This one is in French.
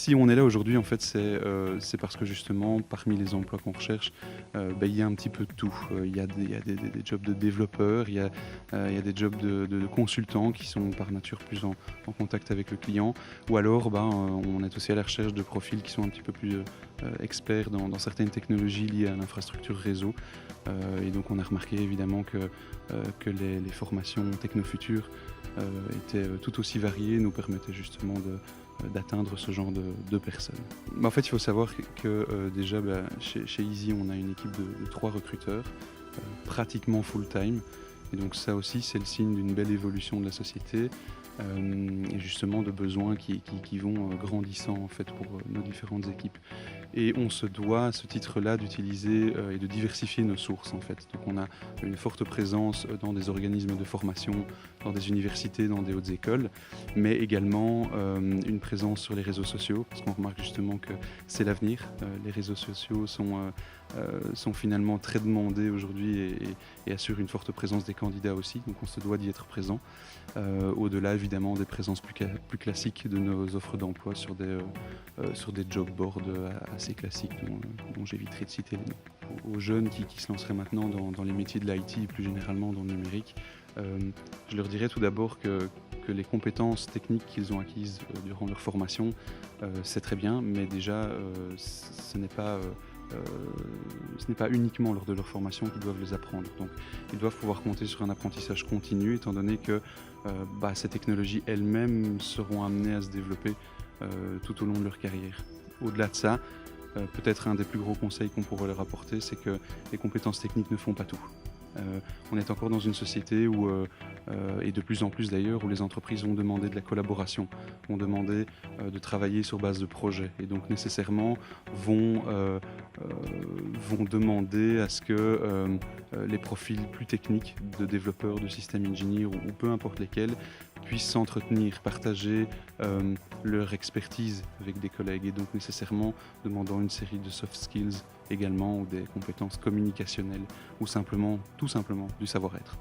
Si on est là aujourd'hui, en fait, c'est parce que justement, parmi les emplois qu'on recherche, il y a un petit peu de tout. Il y a des jobs de développeurs, il y a des jobs de consultants qui sont par nature plus en contact avec le client, ou alors on est aussi à la recherche de profils qui sont un petit peu plus experts dans certaines technologies liées à l'infrastructure réseau. Et donc on a remarqué évidemment que les formations Technofutures étaient tout aussi variées, nous permettaient justement d'atteindre ce genre de personnes. En fait, il faut savoir que déjà, chez Easy, on a une équipe de 3 recruteurs, pratiquement full-time. Et donc ça aussi, c'est le signe d'une belle évolution de la société et justement de besoins qui vont grandissant en fait pour nos différentes équipes. Et on se doit à ce titre-là d'utiliser et de diversifier nos sources en fait. Donc on a une forte présence dans des organismes de formation, dans des universités, dans des hautes écoles, mais également une présence sur les réseaux sociaux, parce qu'on remarque justement que c'est l'avenir. Les réseaux sociaux sont finalement très demandés aujourd'hui et assurent une forte présence des candidats aussi, donc on se doit d'y être présent. Au-delà évidemment des présences plus classiques de nos offres d'emploi sur des job boards assez classiques dont j'éviterai de citer les noms. Aux jeunes qui se lanceraient maintenant dans les métiers de l'IT et plus généralement dans le numérique, je leur dirais tout d'abord que les compétences techniques qu'ils ont acquises durant leur formation, c'est très bien, mais déjà ce n'est pas uniquement lors de leur formation qu'ils doivent les apprendre. Donc ils doivent pouvoir compter sur un apprentissage continu, étant donné que ces technologies elles-mêmes seront amenées à se développer tout au long de leur carrière. Au-delà de ça, peut-être un des plus gros conseils qu'on pourrait leur apporter, c'est que les compétences techniques ne font pas tout. On est encore dans une société où, et de plus en plus d'ailleurs, où les entreprises vont demander de la collaboration, vont demander de travailler sur base de projets et donc nécessairement vont demander à ce que les profils plus techniques de développeurs, de système engineer ou peu importe lesquels puissent s'entretenir, partager leur expertise avec des collègues et donc nécessairement demandant une série de soft skills également ou des compétences communicationnelles ou tout simplement du savoir-être.